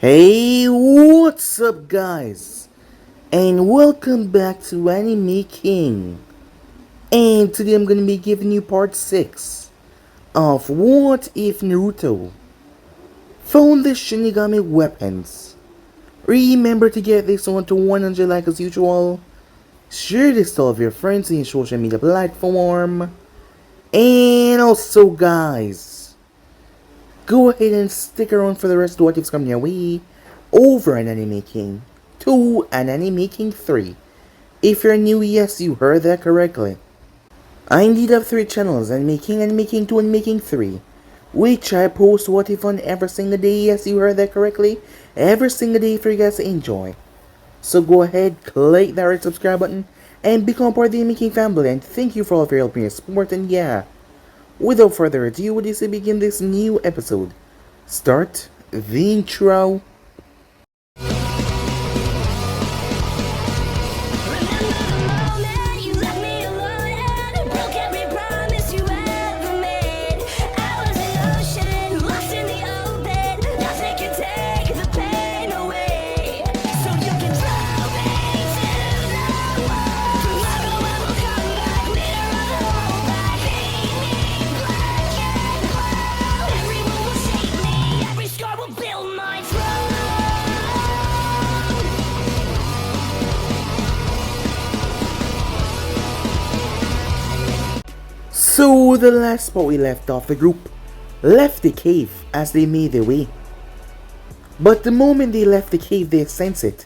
Hey, what's up, guys? And welcome back to Anime King. And today I'm gonna be giving you part 6 of What If Naruto found the Shinigami weapons. Remember to get this one to 100 like as usual. Share this to all of your friends in your social media platform. And also, guys, go ahead and stick around for the rest of what if's coming your way over an Anime King 2 and Anime King 3. If you're new, yes, you heard that correctly. I indeed have 3 channels, Anime King, Anime King 2, and Anime King 3, which I post what if on every single day, yes, you heard that correctly, every single day for you guys to enjoy. So go ahead, click that red subscribe button, and become part of the Anime King family, and thank you for all of your help and your support, and yeah, without further ado, we just begin this new episode. Start the intro. So the last spot we left off, the group left the cave as they made their way. But the moment they left the cave, they sensed it.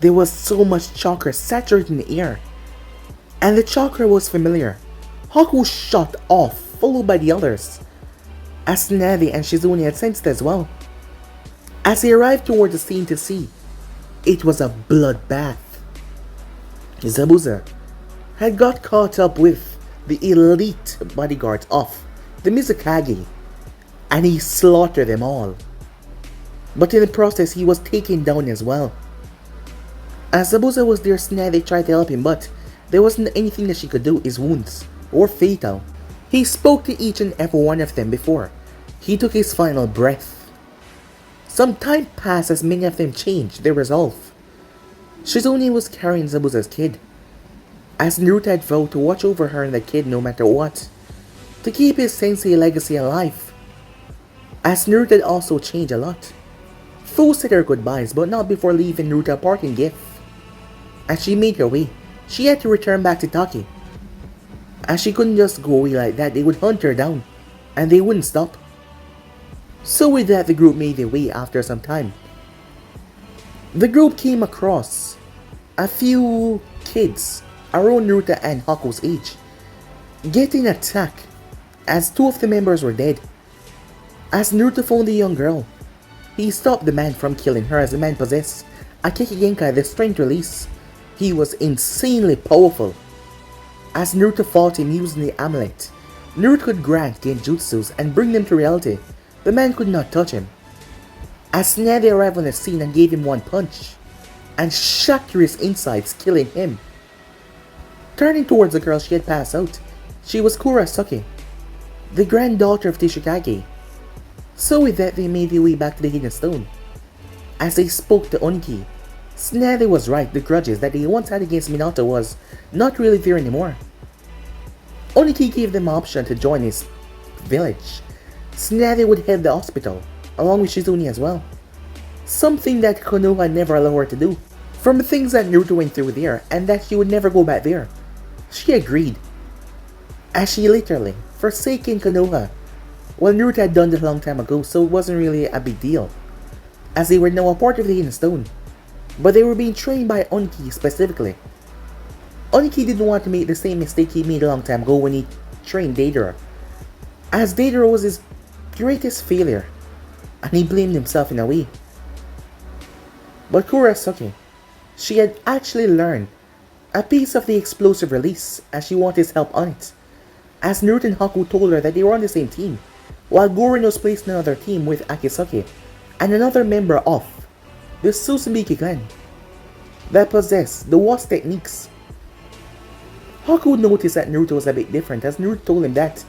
There was so much chakra saturating the air. And the chakra was familiar. Haku shot off, followed by the others, as Navi and Shizune had sensed as well. As they arrived toward the scene to see, it was a bloodbath. Zabuza had got caught up with the elite bodyguards of the Mizukage, and he slaughtered them all. But in the process, he was taken down as well. As Zabuza was there, Snade tried to help him, but there wasn't anything that she could do. His wounds were fatal. He spoke to each and every one of them before he took his final breath. Some time passed as many of them changed their resolve. Shizune was carrying Zabuza's kid, as Naruto had vowed to watch over her and the kid no matter what, to keep his sensei legacy alive. As Naruto had also changed a lot. Fu said her goodbyes, but not before leaving Naruto a parting gift. As she made her way, she had to return back to Taki. As she couldn't just go away like that, they would hunt her down, and they wouldn't stop. So with that, the group made their way after some time. The group came across a few kids around Naruto and Haku's age getting attacked, as 2 of the members were dead. As Naruto found the young girl, he stopped the man from killing her, as the man possessed a Kekigenkai, the strength release. He was insanely powerful. As Naruto fought him using the amulet, Naruto could grant genjutsus and bring them to reality. The man could not touch him. As Tsunade arrived on the scene and gave him one punch, and shot through his insides, killing him. Turning towards the girl, she had passed out. She was Kurasuke, the granddaughter of Tishikage. So with that, they made their way back to the Hidden Stone. As they spoke to Onoki, Tsunade was right. The grudges that they once had against Minato was not really there anymore. Onoki gave them an option to join his village. Tsunade would head the hospital, along with Shizune as well. Something that Konoha never allowed her to do, from the things that Naruto went through there, and that she would never go back there. She agreed, as she literally forsaken Konoha. Well, Naruto had done this a long time ago, so it wasn't really a big deal, as they were now a part of the Hidden Stone. But they were being trained by Onoki specifically. Onoki didn't want to make the same mistake he made a long time ago when he trained Deidara, as Deidara was his greatest failure, and he blamed himself in a way. But Kurasuke, she had actually learned a piece of the explosive release, as she wanted his help on it, as Naruto and Haku told her that they were on the same team, while Gorin was placed in another team with Akisake and another member of the Susumiki clan that possessed the Wasp techniques. Haku noticed that Naruto was a bit different, as Naruto told him that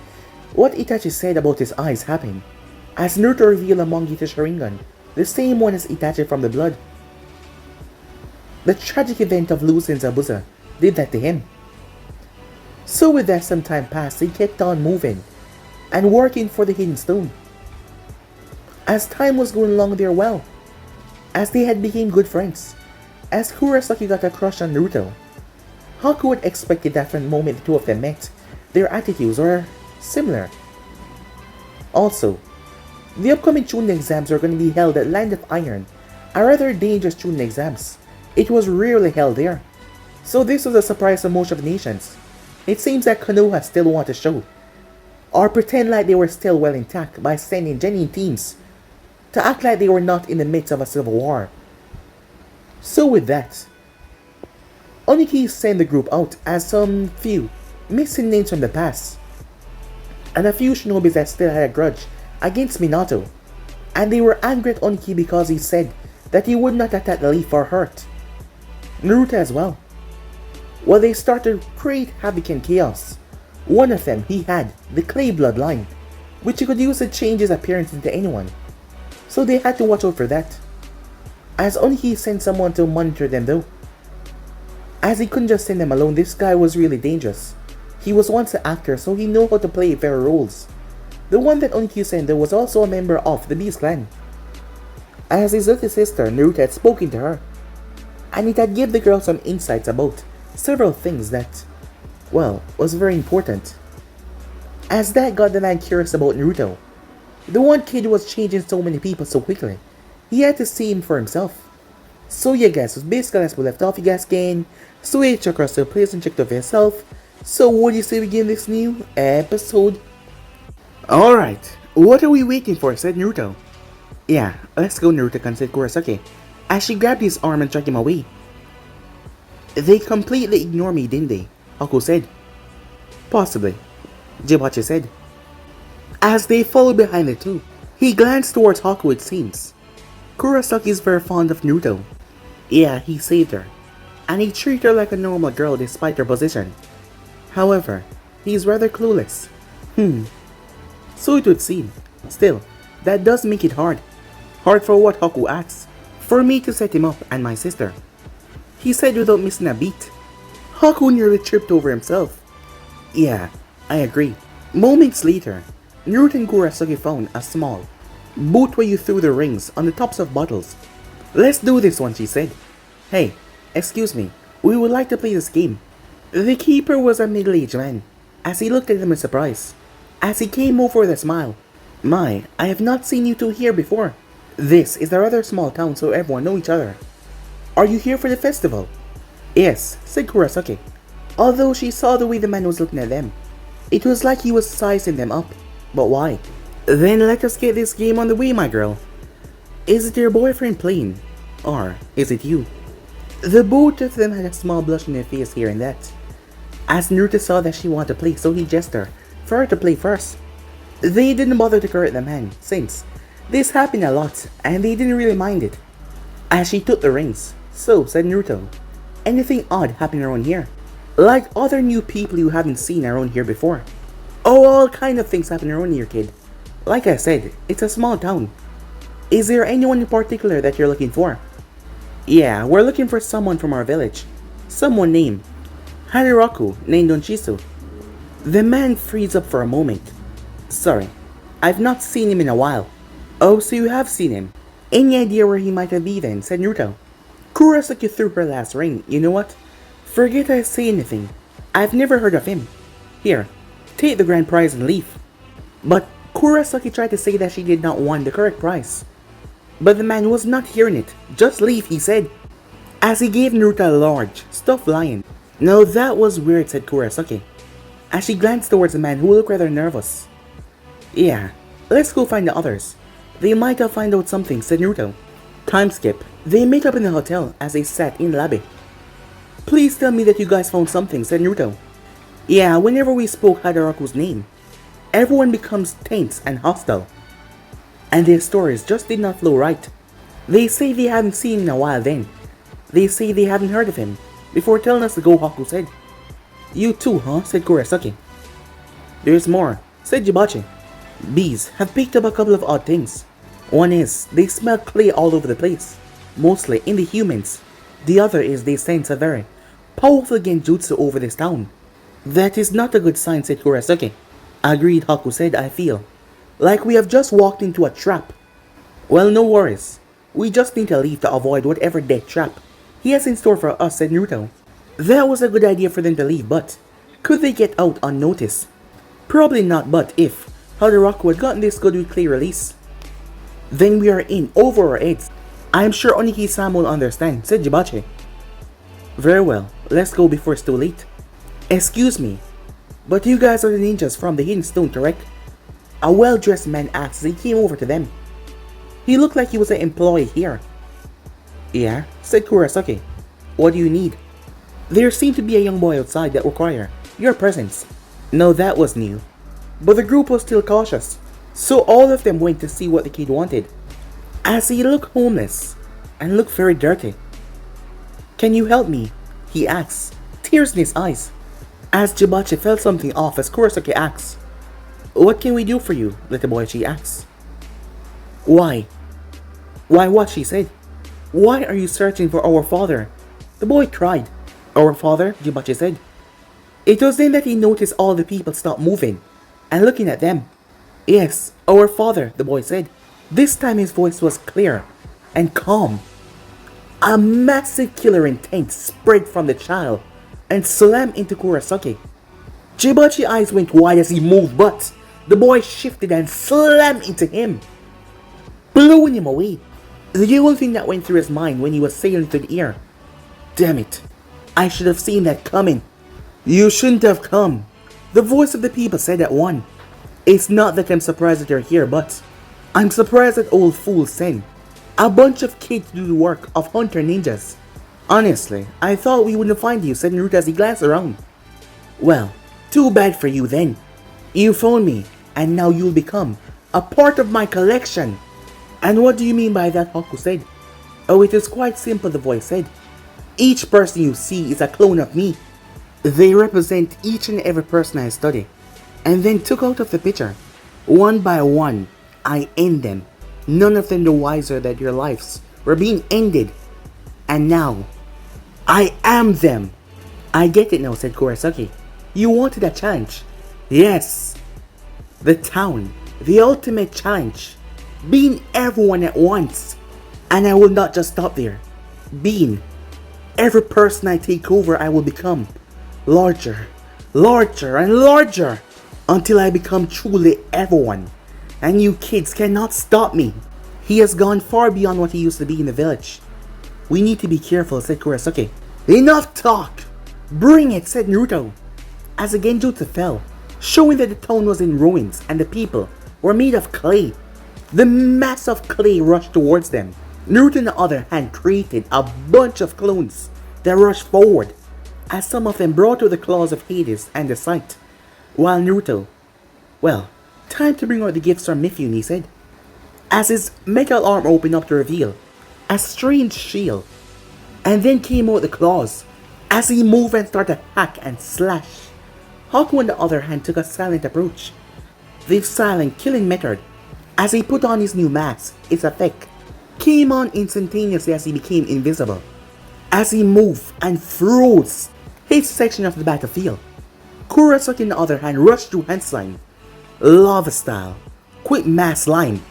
what Itachi said about his eyes happened, as Naruto revealed a Mangita Sharingan the same one as Itachi from the blood. The tragic event of losing Zabuza did that to him. So with that some time passed, they kept on moving and working for the Hidden Stone. As time was going along there well, as they had become good friends, as Kurosaki got a crush on Naruto. Haku had expected that from the moment the two of them met, their attitudes were similar. Also, the upcoming Chunin exams are going to be held at Land of Iron, a rather dangerous Chunin exams. It was rarely held there, so this was a surprise to most of the nations. It seems that Konoha still want to show, or pretend like they were still well intact by sending genuine teams to act like they were not in the midst of a civil war. So with that, Onoki sent the group out as some few missing names from the past, and a few shinobis that still had a grudge against Minato, and they were angry at Onoki because he said that he would not attack the leaf or hurt Naruto as well. Well, they started to create havoc and chaos. One of them, he had the clay bloodline, which he could use to change his appearance into anyone, so they had to watch out for that. As Onoki sent someone to monitor them though, as he couldn't just send them alone. This guy was really dangerous. He was once an actor, so he knew how to play fair roles. The one that Onoki sent though was also a member of the Beast Clan. As his little sister, Naruto had spoken to her, and it had given the girl some insights about several things that, well, was very important. As that got the man curious about Naruto. The one kid who was changing so many people so quickly, he had to see him for himself. So yeah guys, so basically as we left off, you guys can switch across the place and check it out for yourself. So what do you say we begin this new episode? Alright, what are we waiting for, said Naruto. Yeah, let's go, Naruto, said Kurosaki, as she grabbed his arm and dragged him away. They completely ignored me, didn't they? Haku said. Possibly, Jibachi said. As they followed behind the two, he glanced towards Haku, it seems. Kurosaki is very fond of Naruto. Yeah, he saved her, and he treated her like a normal girl despite her position. However, he is rather clueless. So it would seem. Still, that does make it hard. Hard for what, Haku asks. For me to set him up and my sister, he said without missing a beat. Haku nearly tripped over himself. Yeah, I agree. Moments later, Naruto and Kurosaki found a small booth where you threw the rings on the tops of bottles. Let's do this one, she said. Hey, excuse me, we would like to play this game. The keeper was a middle-aged man, as he looked at them in surprise, as he came over with a smile. My, I have not seen you two here before. This is a rather small town, so everyone knows each other. Are you here for the festival? Yes, said Kurosaki, although she saw the way the man was looking at them. It was like he was sizing them up. But why? Then let us get this game on the way, my girl. Is it your boyfriend playing? Or is it you? The both of them had a small blush on their face here and that, as Naruto saw that she wanted to play, so he gestured for her to play first. They didn't bother to correct the man, since this happened a lot, and they didn't really mind it. As she took the rings, so said Naruto, anything odd happening around here? Like other new people you haven't seen around here before. Oh, all kind of things happen around here, kid. Like I said, it's a small town. Is there anyone in particular that you're looking for? Yeah, we're looking for someone from our village. Someone named Hanaraku, named Donshisu. The man frees up for a moment. Sorry, I've not seen him in a while. Oh, so you have seen him. Any idea where he might be then, said Naruto. Kurosaki threw her last ring. You know what? Forget I say anything. I've never heard of him. Here, take the grand prize and leave. But Kurosaki tried to say that she did not want the correct prize. But the man was not hearing it. Just leave, he said, as he gave Naruto a large, stuffed lion. Now that was weird, said Kurosaki, as she glanced towards the man who looked rather nervous. Yeah, let's go find the others. They might have found out something, said Naruto. Time skip. They met up in the hotel as they sat in the lobby. Please tell me that you guys found something, said Naruto. Yeah, whenever we spoke Hadaraku's name, everyone becomes tense and hostile, and their stories just did not flow right. They say they haven't seen him in a while then. They say they haven't heard of him before telling us to go, Haku said. You too, huh? Said Kurosaki. There's more, said Jibachi. Bees have picked up a couple of odd things. One is, they smell clay all over the place, mostly in the humans. The other is they sense a very powerful genjutsu over this town. That is not a good sign, said Kurasuke. Agreed, Haku said, I feel like we have just walked into a trap. Well, no worries. We just need to leave to avoid whatever death trap he has in store for us, said Naruto. That was a good idea for them to leave, but could they get out unnoticed? Probably not, but if Hadaraku had gotten this good with clay release, then we are in over our heads. I am sure Oniki-san will understand, said Jibachi. Very well, let's go before it's too late. Excuse me, but you guys are the ninjas from the Hidden Stone, correct? A well-dressed man asked as he came over to them. He looked like he was an employee here. Yeah, said Kurasuke. What do you need? There seemed to be a young boy outside that required your presence. No, that was new. But the group was still cautious, so all of them went to see what the kid wanted. As he looked homeless and looked very dirty. Can you help me? He asked, tears in his eyes. As Jibachi felt something off as Kurasuke asked, what can we do for you, little boy, she asked. Why? Why what, she said. Why are you searching for our father? The boy cried. Our father, Jibachi said. It was then that he noticed all the people stopped moving and looking at them. Yes, our father, the boy said. This time his voice was clear and calm. A massive killer intent spread from the child and slammed into Kurasuke. Jibachi's eyes went wide as he moved, but the boy shifted and slammed into him, blowing him away. The only thing that went through his mind when he was sailing through the air. Damn it. I should have seen that coming. You shouldn't have come. The voice of the people said at one. It's not that I'm surprised that you're here, but I'm surprised that old fool sent a bunch of kids to do the work of hunter ninjas. Honestly, I thought we wouldn't find you, said Naruto as he glanced around. Well, too bad for you then. You found me, and now you'll become a part of my collection. And what do you mean by that, Haku said. Oh, it is quite simple, the voice said. Each person you see is a clone of me. They represent each and every person I study, and then took out of the picture. One by one, I end them. None of them the wiser that their lives were being ended. And now, I am them. I get it now, said Kurasuke. You wanted a challenge. Yes. The town. The ultimate challenge. Being everyone at once. And I will not just stop there. Being every person I take over, I will become larger, larger, and larger. Until I become truly everyone. And you kids cannot stop me. He has gone far beyond what he used to be in the village. We need to be careful, said Kurasuke. Enough talk! Bring it, said Naruto. As the genjutsu fell, showing that the town was in ruins and the people were made of clay. The mass of clay rushed towards them. Naruto on the other hand created a bunch of clones that rushed forward, as some of them brought to the claws of Hades and the sight. While Naruto, well, time to bring out the gifts from Mifune, he said, as his metal arm opened up to reveal a strange shield, and then came out the claws as he moved and started to hack and slash. Haku on the other hand took a silent approach. The silent killing method, as he put on his new mask, its effect came on instantaneously as he became invisible. As he moved and froze his section of the battlefield, Kurasuke on the other hand rushed through hand slime, lava style, quick mass slime,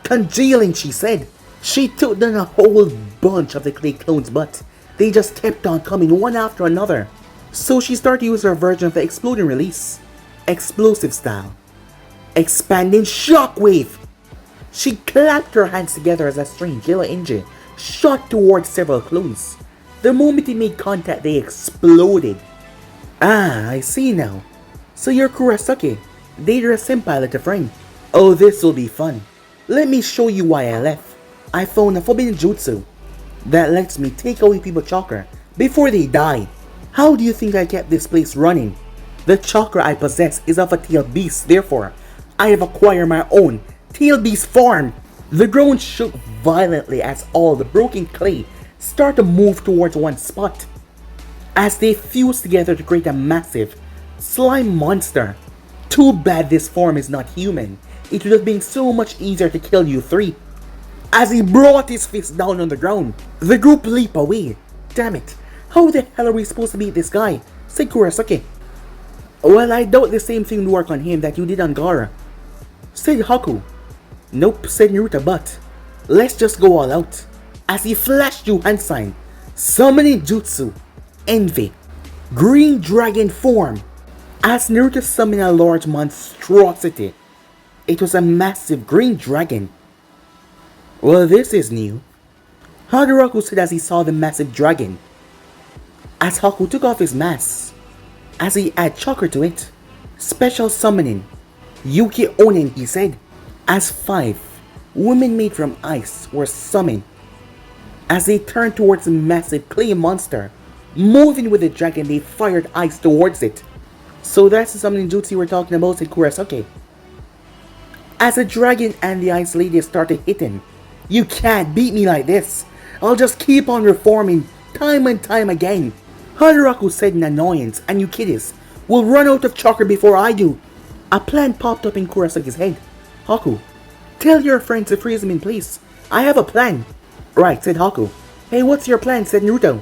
congealing, she said. She took down a whole bunch of the clay clones, but they just kept on coming one after another. So she started to use her version of the exploding release, explosive style, expanding shockwave. She clapped her hands together as a strange yellow engine shot towards several clones. The moment they made contact, they exploded. Ah, I see now. So you're Kurasuke, Deidara's senpai, little friend. Oh, this will be fun. Let me show you why I left. I found a forbidden jutsu that lets me take away people's chakra before they die. How do you think I kept this place running? The chakra I possess is of a tail beast, therefore I have acquired my own tail beast form. The ground shook violently as all the broken clay started to move towards one spot, as they fused together to create a massive slime monster. Too bad this form is not human. It would have been so much easier to kill you three. as he brought his fist down on the ground. The group leap away. Damn it, how the hell are we supposed to beat this guy? Said Kurosaki. Well, I doubt the same thing would work on him that you did on Gaara, said Haku. Nope, said Naruto, but let's just go all out. As he flashed Juhan sign, summoning Jutsu, Envy, Green Dragon form. As Naruto summoned a large monstrosity, it was a massive green dragon. Well, this is new, Hadaraku said as he saw the massive dragon. As Haku took off his mask, as he added chakra to it, special summoning, Yuki Onin, he said, as 5 women made from ice were summoned. As they turned towards the massive clay monster, moving with the dragon, they fired ice towards it. So that's the summoning jutsu we're talking about, said Kurosaki. As the dragon and the ice lady started hitting, you can't beat me like this. I'll just keep on reforming time and time again. Hadaraku said in annoyance, and you kiddies will run out of chakra before I do. A plan popped up in Kurosaki's head. Haku, tell your friends to freeze him in place. I have a plan. Right, said Haku. Hey, what's your plan, said Naruto.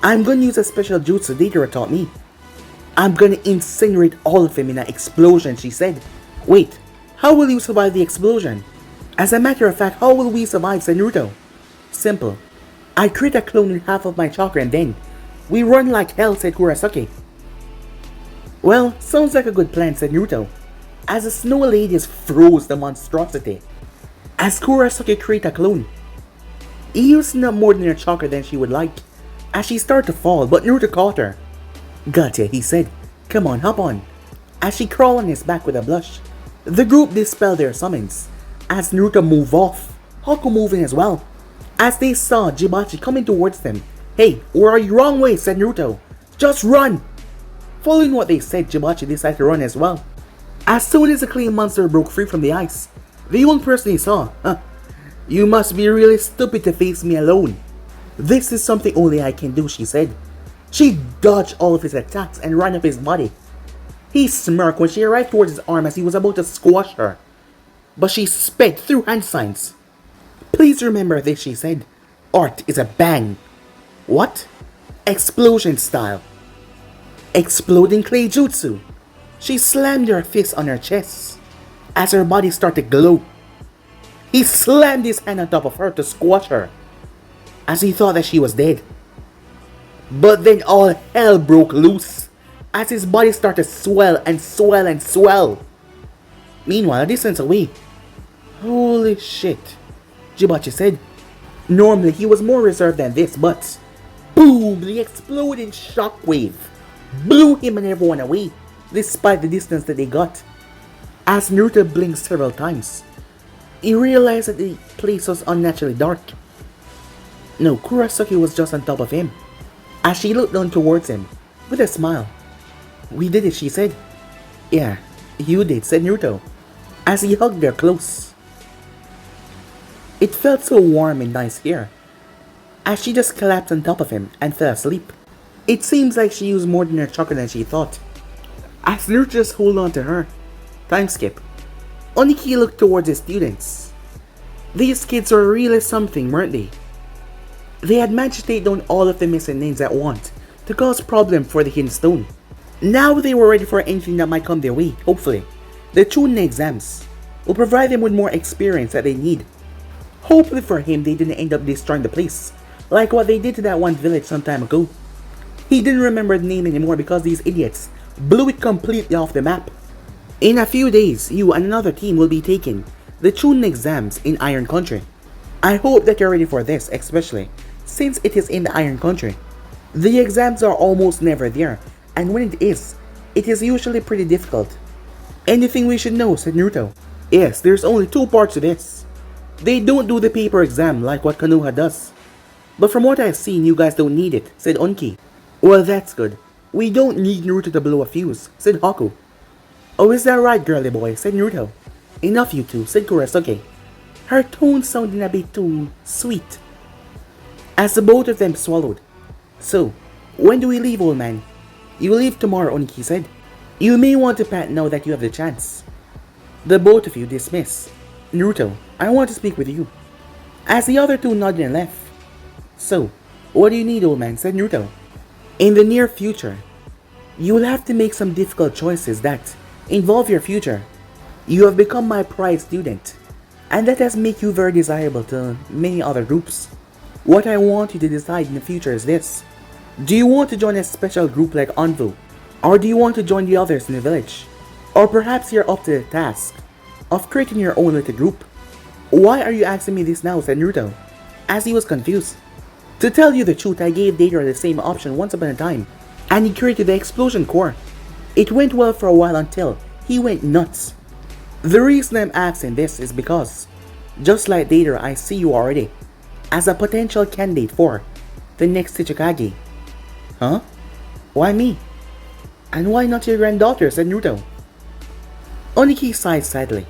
I'm gonna use a special jutsu Deidara taught me. I'm gonna incinerate all of them in an explosion, she said. Wait, how will you survive the explosion? As a matter of fact, how will we survive, said Naruto. Simple. I create a clone in half of my chakra and then we run like hell, said Kurosaki. Well, sounds like a good plan, said Naruto, as the snow ladies froze the monstrosity. As Kurosaki created a clone, he used not more than her chakra than she would like, as she started to fall, but Naruto caught her. Gotcha, he said. Come on, hop on. As she crawled on his back with a blush, the group dispelled their summons. As Naruto moved off, Haku moving as well. As they saw Jibachi coming towards them. Hey, where are you? Wrong way, said Naruto. Just run! Following what they said, Jibachi decided to run as well. As soon as the clay monster broke free from the ice, the only person he saw, you must be really stupid to face me alone. This is something only I can do, she said. She dodged all of his attacks and ran up his body. He smirked when she arrived towards his arm as he was about to squash her. But she sped through hand signs. Please remember this, she said. Art is a bang. What? Explosion style. Exploding clay jutsu. She slammed her fist on her chest as her body started to glow. He slammed his hand on top of her to squash her as he thought that she was dead. But then all hell broke loose as his body started to swell and swell and swell. Meanwhile, a distance away, holy shit, Jibachi said. Normally he was more reserved than this, but boom, the exploding shockwave blew him and everyone away, despite the distance that they got. As Naruto blinked several times, he realized that the place was unnaturally dark. No, Kurosaki was just on top of him. As she looked down towards him, with a smile. We did it, she said. Yeah, you did, said Naruto, as he hugged her close. It felt so warm and nice here, as she just collapsed on top of him and fell asleep. It seems like she used more than her chakra than she thought. As Naruto just hold on to her. Time skip. Onoki looked towards his students. These kids were really something, weren't they? They had managed to take down all of the missing names at once to cause problem for the Hidden Stone. Now they were ready for anything that might come their way, hopefully. The Chunin exams will provide them with more experience that they need. Hopefully for him, they didn't end up destroying the place, like what they did to that one village some time ago. He didn't remember the name anymore because these idiots blew it completely off the map. In a few days, you and another team will be taking the Chunin exams in Iron Country. I hope that you're ready for this, especially since it is in the Iron Country. The exams are almost never there, and when it is usually pretty difficult. Anything we should know, said Naruto. Yes, there's only 2 parts to this. They don't do the paper exam like what Konoha does. But from what I've seen, you guys don't need it, said Onoki. Well, that's good. We don't need Naruto to blow a fuse, said Haku. Oh, is that right, girly boy, said Naruto. Enough you two, said Kurosaki, her tone sounding a bit too sweet. As the both of them swallowed. So, when do we leave, old man? You will leave tomorrow, Onoki said. You may want to pat now that you have the chance. The both of you dismiss. Naruto, I want to speak with you. as the other two nodded and left. So, what do you need, old man? Said Naruto. In the near future, you will have to make some difficult choices that involve your future. You have become my prized student, and that has made you very desirable to many other groups. What I want you to decide in the future is this. Do you want to join a special group like Anvu? Or do you want to join the others in the village? Or perhaps you're up to the task of creating your own little group? Why are you asking me this now? Said Naruto, as he was confused. To tell you the truth, I gave Deidara the same option once upon a time, and he created the explosion core. It went well for a while until he went nuts. The reason I'm asking this is because, just like Deidara, I see you already as a potential candidate for the next Tsuchikage. Huh? Why me? And why not your granddaughter? Said Naruto. Onoki sighed sadly.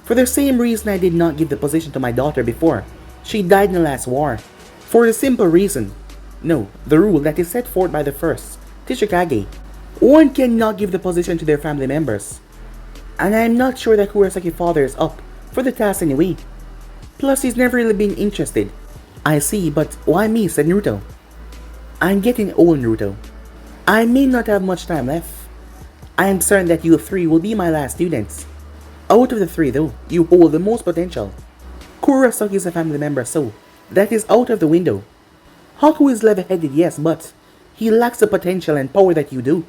For the same reason I did not give the position to my daughter before she died in the last war. For the simple reason, no, the rule that is set forth by the first Tsuchikage, one cannot give the position to their family members. And I am not sure that Kurasaki's father is up for the task anyway. Plus, he's never really been interested. I see, but why me? Said Naruto. I'm getting old, Naruto. I may not have much time left. I am certain that you three will be my last students. Out of the three though, you hold the most potential. Kurosaki is a family member, so that is out of the window. Haku is level-headed, yes, but he lacks the potential and power that you do.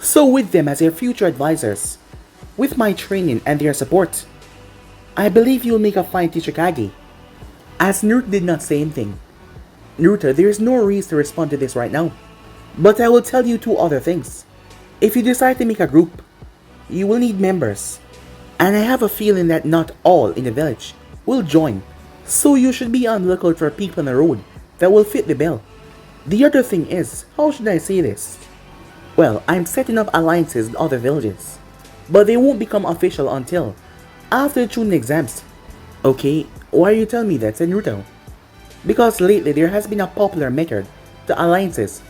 So with them as your future advisors, with my training and their support, I believe you will make a fine Tsuchikage. As Naruto did not say anything. Naruto, there is no reason to respond to this right now. But I will tell you two other things. If you decide to make a group, you will need members. And I have a feeling that not all in the village will join. So you should be on the lookout for people on the road that will fit the bill. The other thing is, how should I say this? Well, I'm setting up alliances with other villages, but they won't become official until after the Chunin exams. Okay, why are you telling me that? Said Naruto. Because lately there has been a popular method to alliances.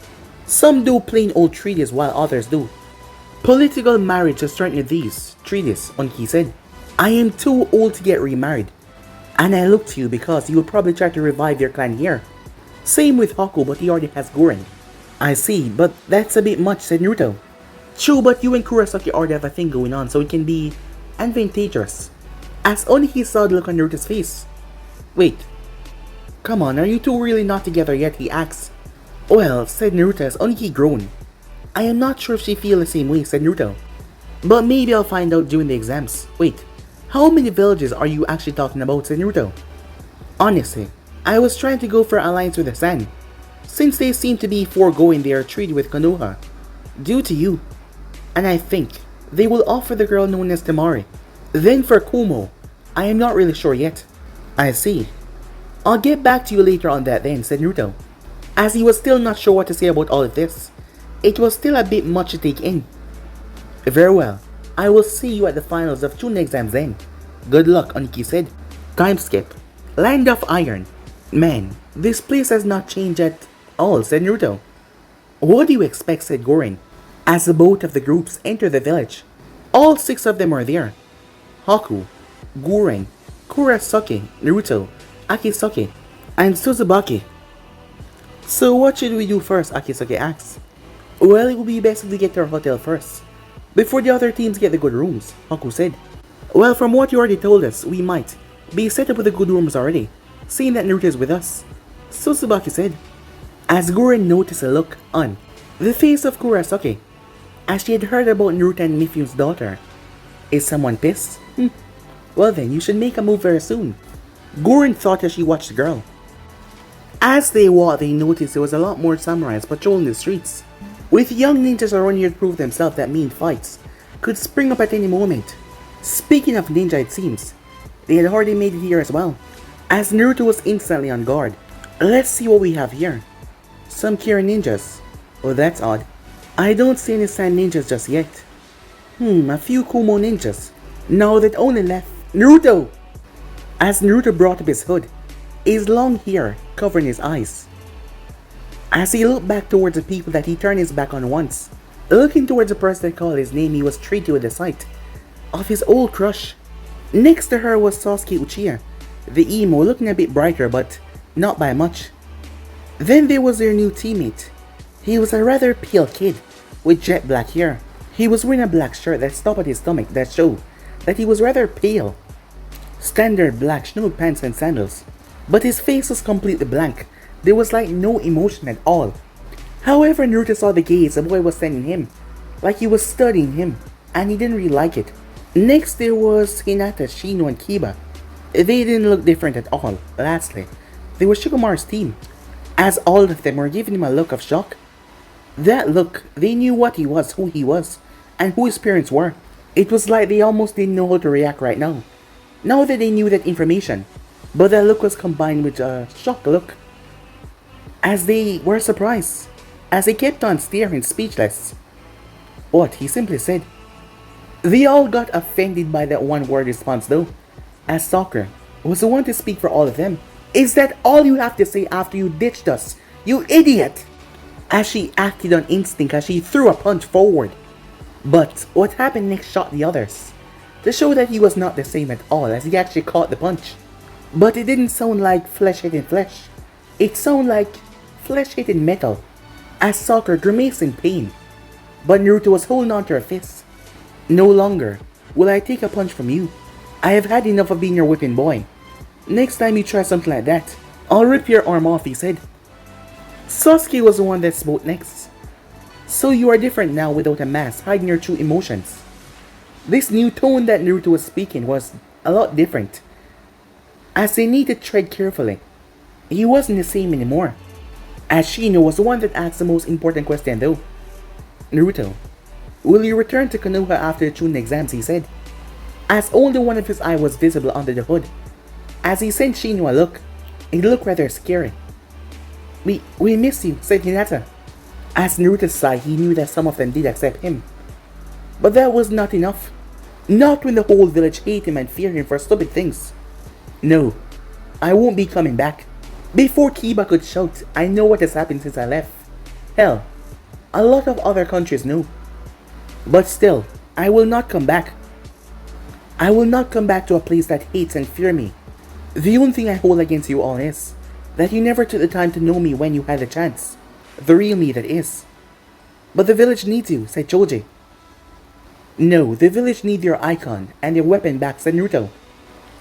Some do plain old treaties while others do political marriage to strengthen these treaties, Onoki said. I am too old to get remarried, and I look to you because you will probably try to revive your clan here. Same with Haku, but he already has Gurren. I see, but that's a bit much, said Naruto. True, but you and Kurosaki already have a thing going on, so it can be advantageous. As Onoki saw the look on Naruto's face. Wait, come on, are you two really not together yet? He asked. Well, said Naruto as Onoki groaned. I am not sure if she feels the same way, said Naruto. But maybe I'll find out during the exams. Wait, how many villages are you actually talking about, said Naruto? Honestly, I was trying to go for an alliance with the San, since they seem to be foregoing their treaty with Konoha, due to you. And I think they will offer the girl known as Temari. Then for Kumo, I am not really sure yet. I see. I'll get back to you later on that then, said Naruto. As he was still not sure what to say about all of this, it was still a bit much to take in. Very well, I will see you at the finals of Chunin exams then. Good luck, Onoki said. Time skip. Land of Iron. Man, this place has not changed at all, said Naruto. What do you expect, said Gurren, as both of the groups entered the village. All 6 of them are there. Haku, Gurren, Kurosaki, Naruto, Akisaki, and Suzubaki. So what should we do first? Akisaki asked. Well, it would be best if we get to our hotel first, before the other teams get the good rooms, Haku said. Well, from what you already told us, we might be set up with the good rooms already, seeing that Naruto is with us, Suzubaki said. As Gurren noticed a look on the face of Kurosaki, as she had heard about Naruto and Mifyu's daughter. Is someone pissed? Well then, you should make a move very soon, Gurren thought as she watched the girl. As they walked, they noticed there was a lot more samurais patrolling the streets, with young ninjas around here to prove themselves that mean fights could spring up at any moment. Speaking of ninja, it seems they had already made it here as well, as Naruto was instantly on guard. Let's see what we have here. Some Kira ninjas. Oh, that's odd. I don't see any sand ninjas just yet. A few Kumo ninjas. Now that only left Naruto! As Naruto brought up his hood, his long hair covering his eyes. As he looked back towards the people that he turned his back on once, looking towards the person that called his name, he was treated with the sight of his old crush. Next to her was Sasuke Uchiha, the emo looking a bit brighter but not by much. Then there was their new teammate. He was a rather pale kid with jet black hair. He was wearing a black shirt that stopped at his stomach that showed that he was rather pale. Standard black snowed pants and sandals. But his face was completely blank. There was like no emotion at all. However, Naruto saw the gaze the boy was sending him, like he was studying him, and he didn't really like it. Next there was Hinata, Shino, and Kiba. They didn't look different at all. Lastly, they were Shikamaru's team, as all of them were giving him a look of shock. That look, they knew what he was, who he was, and who his parents were. It was like they almost didn't know how to react right now, now that they knew that information. But that look was combined with a shocked look, as they were surprised, as they kept on staring speechless. What he simply said. They all got offended by that one word response though, as Sakura was the one to speak for all of them. Is that all you have to say after you ditched us, you idiot? As she acted on instinct as she threw a punch forward. But what happened next shocked the others, to show that he was not the same at all as he actually caught the punch. But it didn't sound like flesh hitting flesh. It sounded like flesh hitting metal, as Sakura grimaced in pain. But Naruto was holding on to her fists. No longer will I take a punch from you. I have had enough of being your whipping boy. Next time you try something like that, I'll rip your arm off, he said. Sasuke was the one that spoke next. So you are different now without a mask hiding your true emotions. This new tone that Naruto was speaking was a lot different, as they needed to tread carefully. He wasn't the same anymore. As Shino was the one that asked the most important question though. Naruto, will you return to Konoha after the Chunin exams, he said, as only one of his eye was visible under the hood. As he sent Shino a look, it looked rather scary. We miss you, said Hinata. As Naruto sighed, he knew that some of them did accept him. But that was not enough. Not when the whole village hate him and fear him for stupid things. No, I won't be coming back. Before Kiba could shout, I know what has happened since I left. Hell, a lot of other countries know. But still, I will not come back. I will not come back to a place that hates and fear me. The only thing I hold against you all is that you never took the time to know me when you had the chance. The real me, that is. But the village needs you, said Choji. No, the village needs your icon and your weapon back, said Naruto.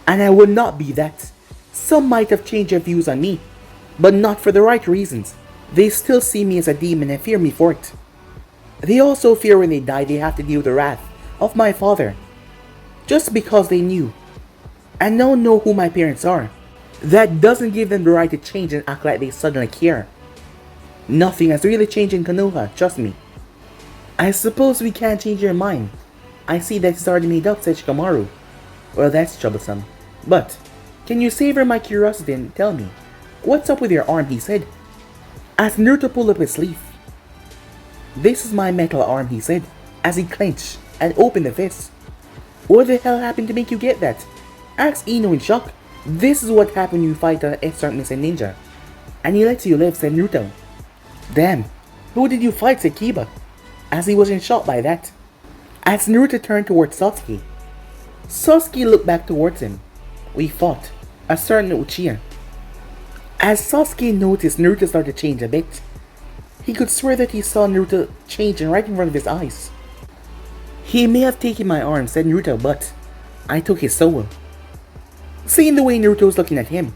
And I will not be that. Some might have changed their views on me, but not for the right reasons. They still see me as a demon and fear me for it. They also fear when they die they have to deal with the wrath of my father. Just because they knew and now know who my parents are, that doesn't give them the right to change and act like they suddenly care. Nothing has really changed in Konoha, trust me. I suppose we can't change your mind. I see that it's already made up, said Shikamaru. Well, that's troublesome. But, can you savor my curiosity and tell me, what's up with your arm, he said, as Naruto pulled up his sleeve. This is my metal arm, he said, as he clenched and opened the fist. What the hell happened to make you get that? Asked Ino in shock. This is what happened when you fight an expert missing ninja. And he lets you live, said Naruto. Damn, who did you fight, said Kiba, as he was in shock by that. As Naruto turned towards Sasuke, Sasuke looked back towards him. We fought a certain Uchiha. As Sasuke noticed Naruto started to change a bit, he could swear that he saw Naruto changing right in front of his eyes. He may have taken my arm, said Naruto, but I took his soul. Seeing the way Naruto was looking at him,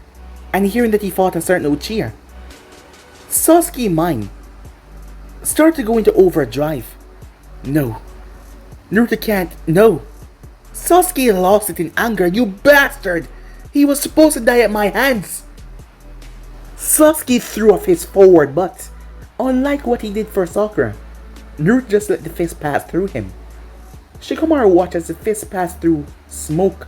and hearing that he fought a certain Uchiha, Sasuke's mind started to go into overdrive. No. Naruto can't. No. Sasuke lost it in anger. You bastard! He was supposed to die at my hands! Sasuke threw a fist forward, but unlike what he did for Sakura, Naruto just let the fist pass through him. Shikamaru watched as the fist passed through smoke.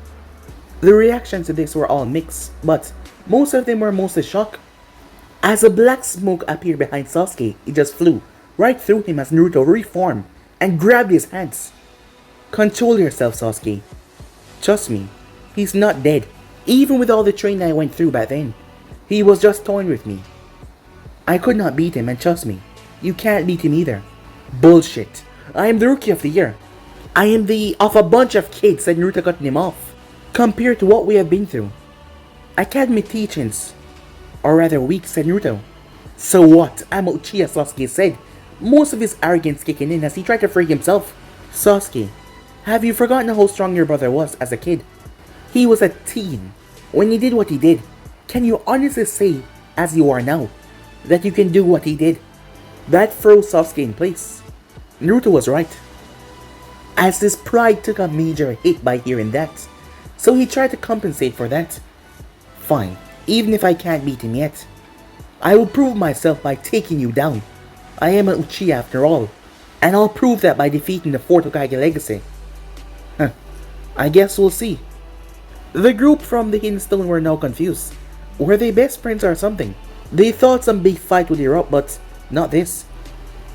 The reactions to this were all mixed, but most of them were mostly shock. As a black smoke appeared behind Sasuke, it just flew right through him as Naruto reformed and grabbed his hands. Control yourself, Sasuke. Trust me, he's not dead. Even with all the training I went through back then, he was just toying with me. I could not beat him, and trust me, you can't beat him either. Bullshit. I am the rookie of the year. I am the of a bunch of kids, said Naruto, cutting him off. Compared to what we have been through, Academy teachings are rather weak, said Naruto. So what? I'm Uchiha, Sasuke said, most of his arrogance kicking in as he tried to free himself. Sasuke, have you forgotten how strong your brother was as a kid? He was a teen when he did what he did. Can you honestly say, as you are now, that you can do what he did? That froze Sasuke in place. Naruto was right, as his pride took a major hit by hearing that, so he tried to compensate for that. Fine, even if I can't beat him yet, I will prove myself by taking you down. I am an Uchiha after all, and I'll prove that by defeating the 4th Hokage legacy. I guess we'll see. The group from the Hidden Stone were now confused. Were they best friends or something? They thought some big fight would erupt, but not this.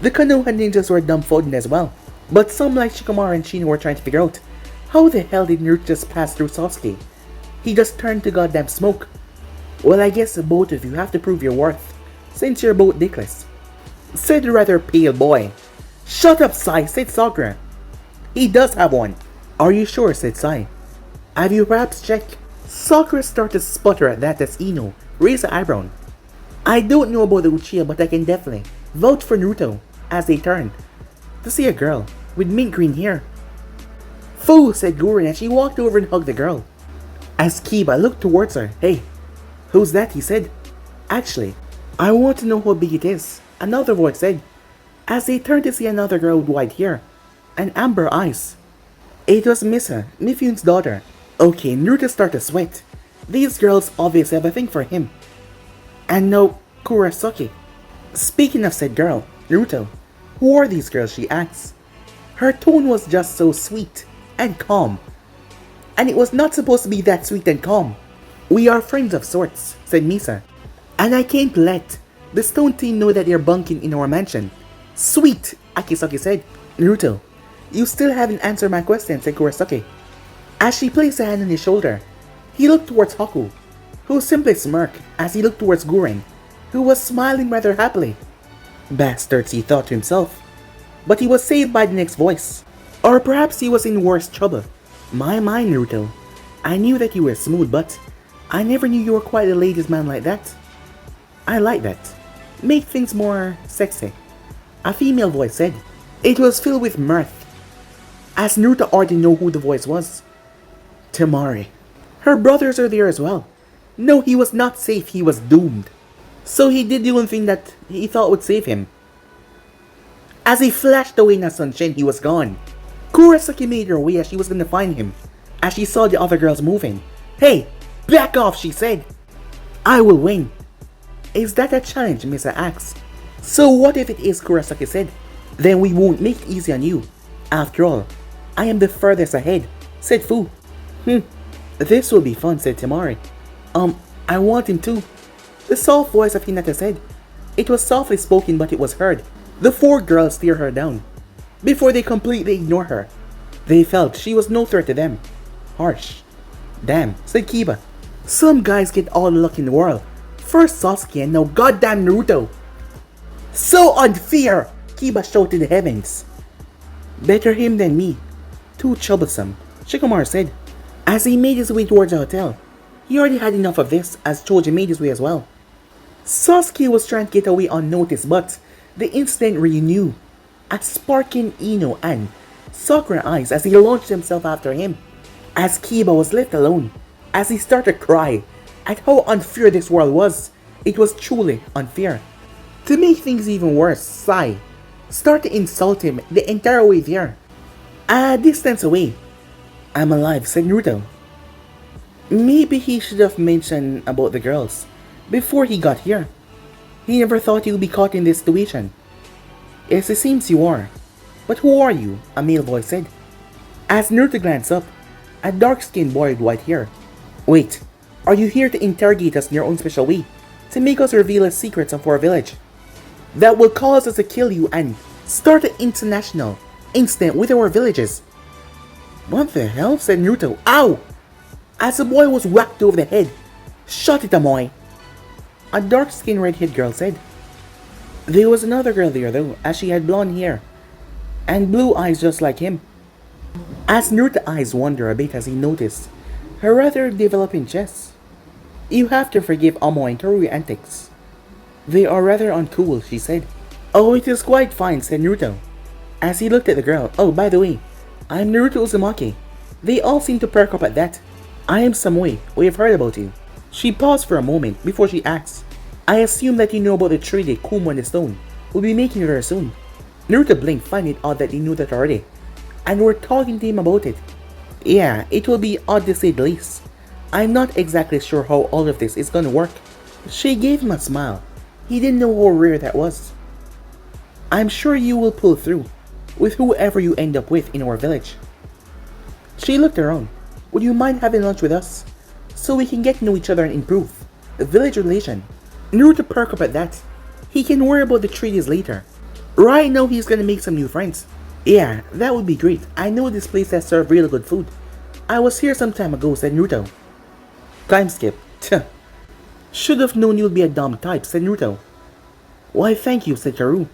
The Konoha ninjas were dumbfounded as well, but some like Shikamaru and Shino were trying to figure out, how the hell did Naruto just pass through Sasuke? He just turned to goddamn smoke. Well, I guess both of you have to prove your worth, since you're both dickless, said the rather pale boy. Shut up, Sai, said Sakura. He does have one. Are you sure, said Sai. Have you perhaps checked? Sakura started to sputter at that as Ino raised an eyebrow. I don't know about the Uchiha, but I can definitely vouch for Naruto, as they turned to see a girl with mint green hair. Foo, said Guren as she walked over and hugged the girl. As Kiba looked towards her, hey, who's that, he said. Actually, I want to know how big it is, another voice said, as they turned to see another girl with white hair and amber eyes. It was Misa, Mifyun's daughter. Okay, Naruto started to sweat. These girls obviously have a thing for him. And no Kurosaki. Speaking of said girl, Naruto, who are these girls, she asks. Her tone was just so sweet and calm. And it was not supposed to be that sweet and calm. We are friends of sorts, said Misa. And I can't let the Stone team know that they're bunking in our mansion. Sweet, Akisaki said. Naruto, you still haven't answered my question, said Kurosaki. As she placed a hand on his shoulder, he looked towards Haku, who simply smirked as he looked towards Guren, who was smiling rather happily. Bastards, he thought to himself. But he was saved by the next voice. Or perhaps he was in worse trouble. My, Naruto. I knew that you were smooth, but I never knew you were quite a ladies' man like that. I like that. Make things more sexy. A female voice said. It was filled with mirth, as Naruto already knew who the voice was. Temari. Her brothers are there as well. No, he was not safe, he was doomed. So he did the one thing that he thought would save him. As he flashed away in a sunshine, he was gone. Kurosaki made her way as she was going to find him, as she saw the other girls moving. Hey, back off, she said. I will win. Is that a challenge, Misa asked. So what if it is, Kurosaki said. Then we won't make it easy on you. After all, I am the furthest ahead, said Fu. This will be fun, said Temari. I want him too. The soft voice of Hinata said. It was softly spoken, but it was heard. The 4 girls stared her down, before they completely ignored her. They felt she was no threat to them. Harsh. Damn, said Kiba. Some guys get all the luck in the world. First Sasuke and now goddamn Naruto. So unfair, Kiba shouted to the heavens. Better him than me. Too troublesome, Shikamaru said, as he made his way towards the hotel. He already had enough of this, as Choji made his way as well. Sasuke was trying to get away unnoticed, but the incident renewed as sparking Ino and Sakura eyes as he launched himself after him. As Kiba was left alone, as he started to cry at how unfair this world was. It was truly unfair. To make things even worse, Sai started to insult him the entire way there. A distance away. I'm alive, said Naruto. Maybe he should have mentioned about the girls before he got here. He never thought he would be caught in this situation. Yes, it seems you are. But who are you? A male voice said. As Naruto glanced up, a dark-skinned boy with white hair. Wait, are you here to interrogate us in your own special way? To make us reveal the secrets of our village? That will cause us to kill you and start an international incident with our villages. What the hell? Said Naruto. Ow! As the boy was whacked over the head. Shut it, Amoi. A dark-skinned red-haired girl said. There was another girl there though, as she had blonde hair and blue eyes just like him. As Naruto's eyes wandered a bit as he noticed her rather developing chest. You have to forgive Amoi and Toru antics. They are rather uncool, she said. Oh, it is quite fine, said Naruto, as he looked at the girl. Oh, by the way, I'm Naruto Uzumaki. They all seem to perk up at that. I am Samui, we have heard about you. She paused for a moment before she asked, I assume that you know about the trade Kuma and the stone. We'll be making it very soon. Naruto blinked, finding it odd that he knew that already, and were talking to him about it. Yeah, it will be odd to say the least. I'm not exactly sure how all of this is gonna work. She gave him a smile. He didn't know how rare that was. I'm sure you will pull through, with whoever you end up with in our village. She looked around. Would you mind having lunch with us? So we can get to know each other and improve the village relation. Naruto perked up at that. He can worry about the treaties later. Right now he's gonna make some new friends. Yeah, that would be great. I know this place that serves really good food. I was here some time ago, said Naruto. Time skip. Should have known you'd be a dumb type, said Naruto. Why thank you, said Karu.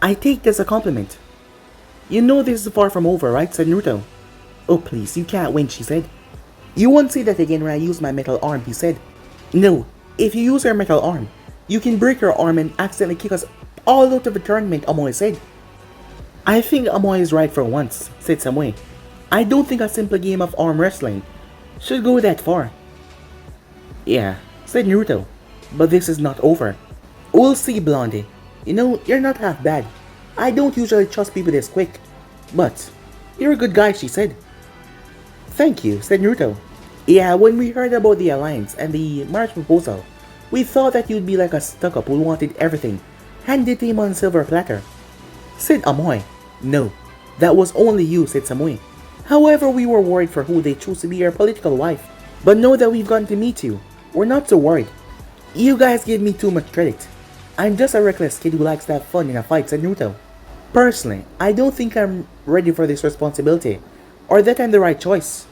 I take this as a compliment. You know this is far from over, right, said Naruto. Oh please, you can't win, she said. You won't say that again when I use my metal arm, he said. No, if you use your metal arm, you can break your arm and accidentally kick us all out of the tournament, Amoi said. I think Amoi is right for once, said Samui. I don't think a simple game of arm wrestling should go that far. Yeah, said Naruto, but this is not over. We'll see, Blondie. You know, you're not half bad. I don't usually trust people this quick, but you're a good guy, she said. Thank you, said Naruto. Yeah, when we heard about the alliance and the marriage proposal, we thought that you'd be like a stuck-up who wanted everything handed to him on a silver platter, said Amoi. No, that was only you, said Samui. However, we were worried for who they chose to be your political wife. But now that we've gotten to meet you, we're not so worried. You guys give me too much credit. I'm just a reckless kid who likes to have fun in a fight, said Naruto. Personally, I don't think I'm ready for this responsibility, or that I'm the right choice.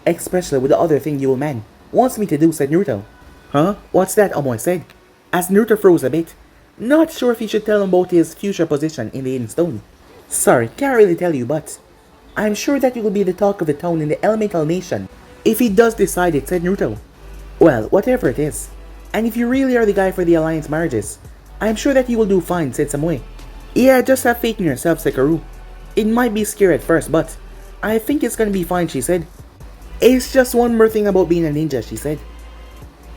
Especially with the other thing your man wants me to do, said Naruto. Huh? What's that? Amoi said, as Naruto froze a bit. Not sure if he should tell him about his future position in the Hidden Stone. Sorry, can't really tell you, but I'm sure that you will be the talk of the town in the Elemental Nation if he does decide it, said Naruto. Well, whatever it is, and if you really are the guy for the alliance marriages, I'm sure that you will do fine, said Samui. Yeah, just have faith in yourself, said Karu. It might be scary at first, but I think it's gonna be fine, she said. It's just one more thing about being a ninja, she said.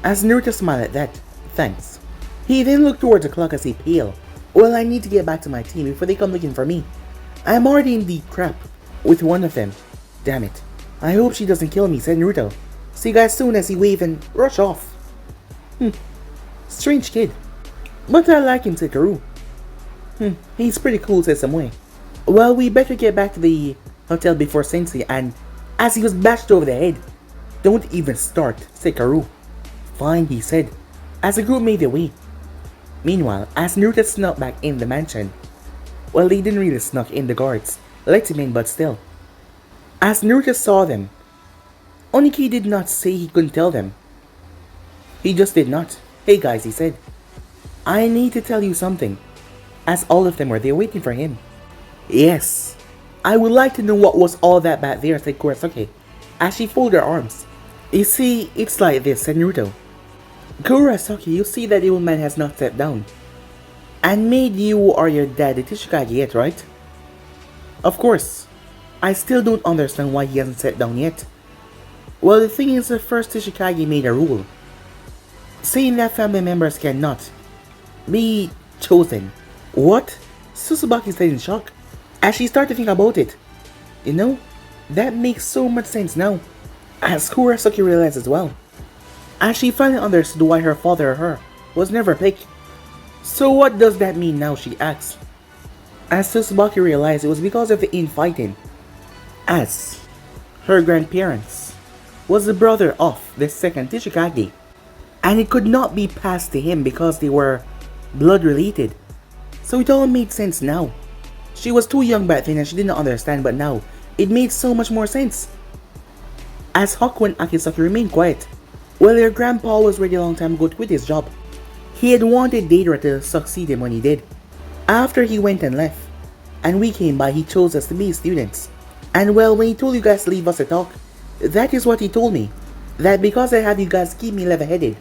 As Naruto smiled at that, thanks. He then looked towards the clock as he paled. Well, I need to get back to my team before they come looking for me. I'm already in deep crap with one of them. Damn it. I hope she doesn't kill me, said Naruto. See you guys soon, as he waved and rushed off. Strange kid. But I like him, said Karu. He's pretty cool, said Samui. Well, we better get back to the hotel before Sensei, and as he was bashed over the head. Don't even start, said Karu. Fine, he said, as the group made their way. Meanwhile, as Naruto snuck back in the mansion, well, they didn't really snuck in, the guards let him in, but still. As Naruto saw them, Onoki did not say he couldn't tell them. He just did not. Hey guys, he said. I need to tell you something. As all of them were there waiting for him. Yes. I would like to know what was all that back there, said Kurosaki, as she folded her arms. You see, it's like this, said Naruto. Kurosaki, you see that the old man has not stepped down and made you or your dad the Tishikage yet, right? Of course. I still don't understand why he hasn't sat down yet. Well, the thing is, the first Tishikage made a rule saying that family members cannot be chosen. What? Susubaki said in shock as she started to think about it. You know, that makes so much sense now, as Kurosaki realized as well, as she finally understood why her father or her was never picked. So what does that mean now, she asked, as Susubaki realized it was because of the infighting, as her grandparents was the brother of the second Tishikage, and it could not be passed to him because they were blood related. So it all made sense now. She was too young back then and she did not understand, but now it made so much more sense. As Haku and Akisaki remained quiet, well, their grandpa was ready a long time ago to quit his job. He had wanted Deidara to succeed him when he did. After he went and left, and we came by, he chose us to be his students. And well, when he told you guys to leave us to talk, that is what he told me. That because I have you guys keep me level-headed,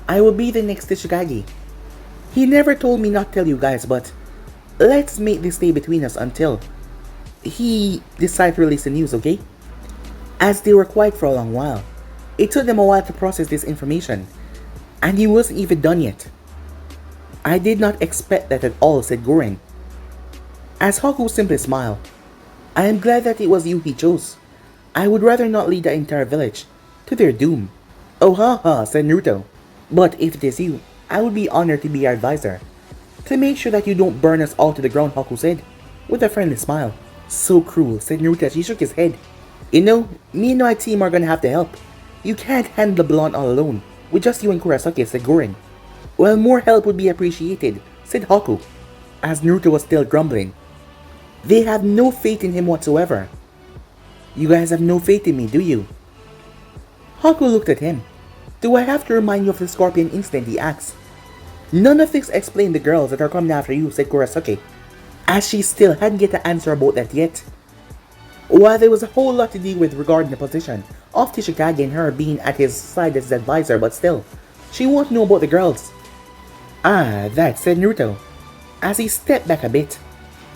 I will be the next Tsuchikage. He never told me not to tell you guys, but let's make this stay between us until he decides to release the news, okay? As they were quiet for a long while, it took them a while to process this information, and he wasn't even done yet. I did not expect that at all, said Gurren. As Haku simply smiled, I am glad that it was you he chose. I would rather not lead the entire village to their doom. Oh ha ha, said Naruto. But if it is you, I would be honored to be your advisor. To make sure that you don't burn us all to the ground, Haku said, with a friendly smile. So cruel, said Naruto as he shook his head. You know, me and my team are gonna have to help. You can't handle the blonde all alone, with just you and Kurosaki, said Gurren. Well, more help would be appreciated, said Haku, as Naruto was still grumbling. They have no faith in him whatsoever. You guys have no faith in me, do you? Haku looked at him. Do I have to remind you of the scorpion incident, he asked. None of this explained the girls that are coming after you, said Kurosaki, as she still hadn't get an answer about that yet. While there was a whole lot to deal with regarding the position of Tsuchikage and her being at his side as his advisor, but still, she won't know about the girls. Ah, that, said Naruto, as he stepped back a bit.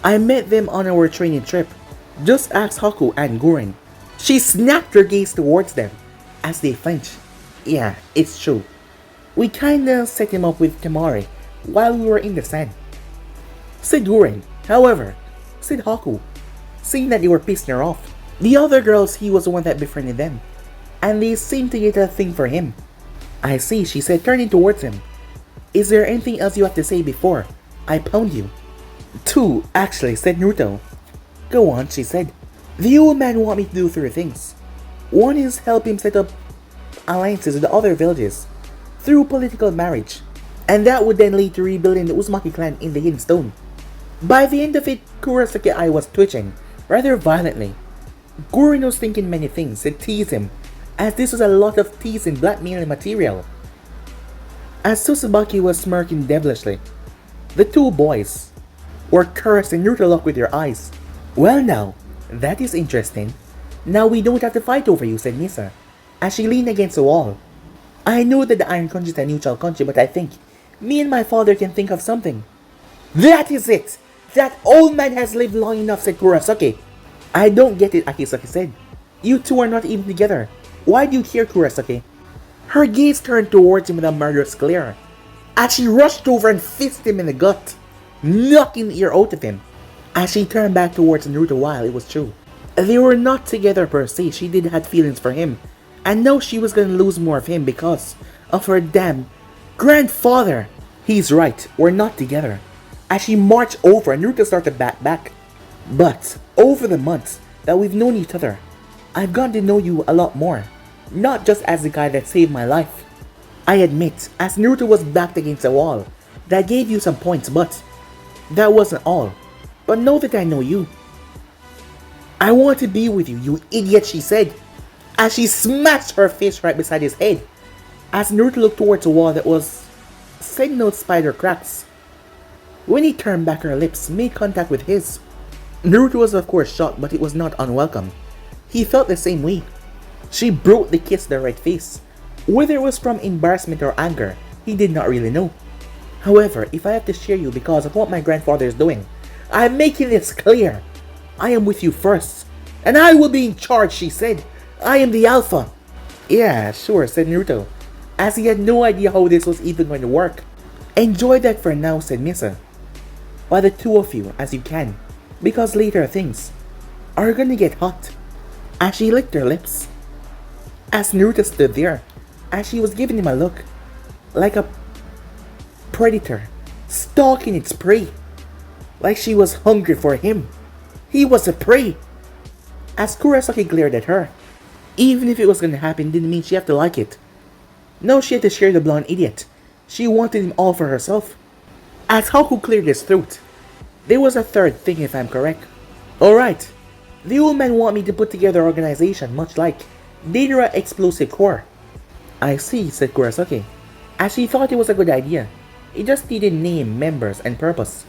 I met them on our training trip. Just ask Haku and Gurren. She snapped her gaze towards them as they flinched. Yeah, it's true. We kinda set him up with Temari while we were in the sand, said Gurren. However, said Haku, seeing that they were pissing her off. The other girls, he was the one that befriended them, and they seemed to get a thing for him. I see, she said, turning towards him. Is there anything else you have to say before I pound you? Two, actually, said Naruto. Go on, she said. The old man want me to do 3 things. One is help him set up alliances with the other villages through political marriage, and that would then lead to rebuilding the Uzumaki clan in the Hidden Stone. By the end of it, Kurosaki's eye was twitching rather violently. Gurren was thinking many things to tease him, as this was a lot of teasing blackmailing material. As Uzumaki was smirking devilishly, the 2 boys were cursing Naruto looked with their eyes. Well now, that is interesting. Now we don't have to fight over you, said Misa, as she leaned against the wall. I know that the Iron Country is a neutral country, but I think me and my father can think of something. That is it! That old man has lived long enough, said Kurosaki. I don't get it, Akisaki said. You two are not even together. Why do you care, Kurosaki? Her gaze turned towards him with a murderous glare, as she rushed over and fisted him in the gut, knocking the ear out of him. As she turned back towards Naruto, while it was true, they were not together per se, she did have feelings for him, and now she was gonna lose more of him because of her damn grandfather. He's right, we're not together. As she marched over, Naruto started to back. But over the months that we've known each other, I've gotten to know you a lot more. Not just as the guy that saved my life. I admit, as Naruto was backed against the wall, that gave you some points, but that wasn't all. But know that I know you. I want to be with you, you idiot, she said, as she smashed her fist right beside his head. As Naruto looked towards a wall that was signaled spider cracks. When he turned back, her lips made contact with his. Naruto was of course shocked, but it was not unwelcome. He felt the same way. She broke the kiss to the right face. Whether it was from embarrassment or anger, he did not really know. However, if I have to share you because of what my grandfather is doing, I am making this clear. I am with you first, and I will be in charge, she said. I am the alpha. Yeah, sure, said Naruto, as he had no idea how this was even going to work. Enjoy that for now, said Misa. While the 2 of you, as you can, because later things are gonna get hot. As she licked her lips. As Naruto stood there, as she was giving him a look, like a predator stalking its prey. Like she was hungry for him. He was a prey. As Kurosaki glared at her, even if it was gonna happen didn't mean she had to like it. No, she had to share the blonde idiot. She wanted him all for herself. As Haku cleared his throat, there was a 3rd thing if I'm correct. Alright, the old man want me to put together an organization much like Deidara Explosive Corps. I see, said Kurosaki, as she thought it was a good idea. It just needed name, members, and purpose.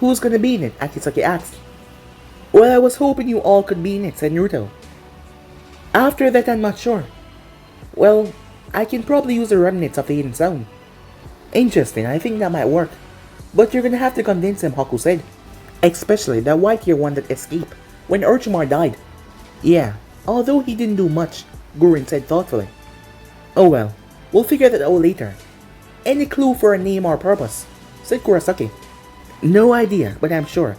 Who's gonna be in it? Akisaki asked. Well, I was hoping you all could be in it, said Naruto. After that, I'm not sure. Well, I can probably use the remnants of the hidden sound. Interesting, I think that might work. But you're gonna have to convince him, Haku said. Especially that white-hair one that escaped when Orochimaru died. Yeah, although he didn't do much, Gurren said thoughtfully. Oh well, we'll figure that out later. Any clue for a name or purpose? Said Kurosaki. No idea, but I'm sure.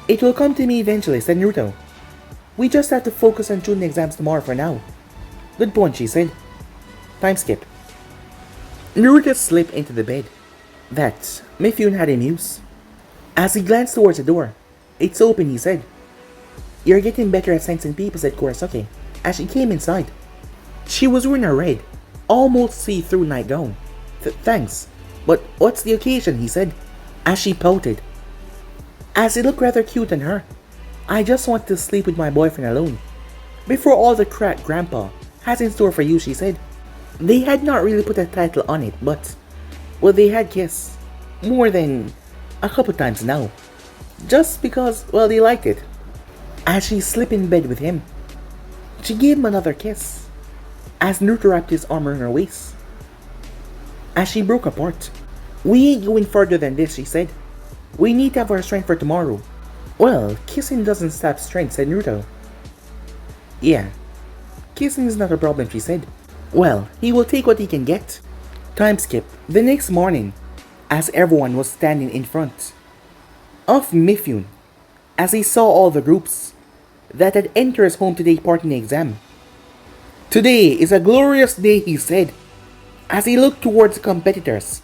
It will come to me eventually, said Naruto. We just have to focus on Chunin exams tomorrow for now. Good point, she said. Time skip. Naruto slipped into the bed. That Mifune had him use. As he glanced towards the door, it's open, he said. You're getting better at sensing people, said Kurosaki, as she came inside. She was wearing a red, almost see-through nightgown. Thanks, but what's the occasion, he said, as she pouted. As he looked rather cute on her. I just want to sleep with my boyfriend alone. Before all the crap Grandpa has in store for you, she said. They had not really put a title on it, but, well, they had kissed more than a couple times now. Just because, well, they liked it. As she slipped in bed with him, she gave him another kiss, as Naruto wrapped his arm around her waist. As she broke apart, we ain't going further than this, she said. We need to have our strength for tomorrow. Well, kissing doesn't sap strength, said Naruto. Yeah, kissing is not a problem, she said. Well, he will take what he can get. Time skip. The next morning, as everyone was standing in front of Mifune, as he saw all the groups that had entered his home today part in the exam. Today is a glorious day, he said, as he looked towards the competitors.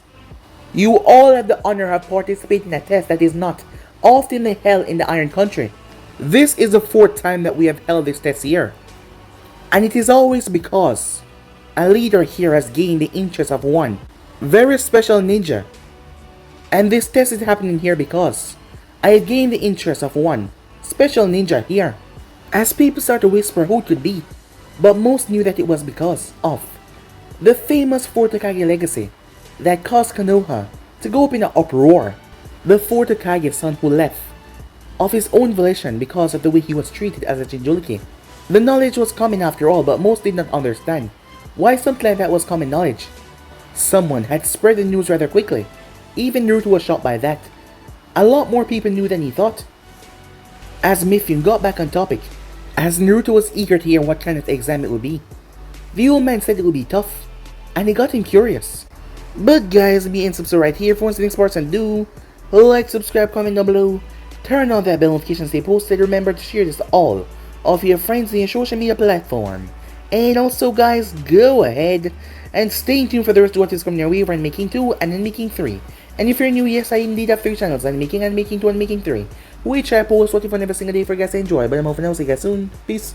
You all have the honor of participating in a test that is not often held in the Iron Country. This is the 4th time that we have held this test here. And it is always because a leader here has gained the interest of one very special ninja. And this test is happening here because I have gained the interest of one special ninja here. As people started to whisper who it could be, but most knew that it was because of the famous 4th Hokage legacy that caused Konoha to go up in an uproar. The 4th Hokage's son who left of his own volition because of the way he was treated as a Jinchuriki. The knowledge was common after all, but most did not understand why something like that was common knowledge. Someone had spread the news rather quickly. Even Naruto was shocked by that. A lot more people knew than he thought. As Mifune got back on topic, as Naruto was eager to hear what kind of exam it would be, the old man said it would be tough, and it got him curious. But guys, be and subscribe right here for more sports, and do like, subscribe, comment down below, turn on that bell notification, stay posted. Remember to share this to all of your friends in your social media platform. And also guys, go ahead and stay tuned for the rest of what is coming your way for Making 2 and then Making 3. And if you're new, yes, I indeed have 3 channels, and Making 2 and Making 3, which I post what if on every single day for you guys to enjoy. But I'm over now, see you guys soon. Peace.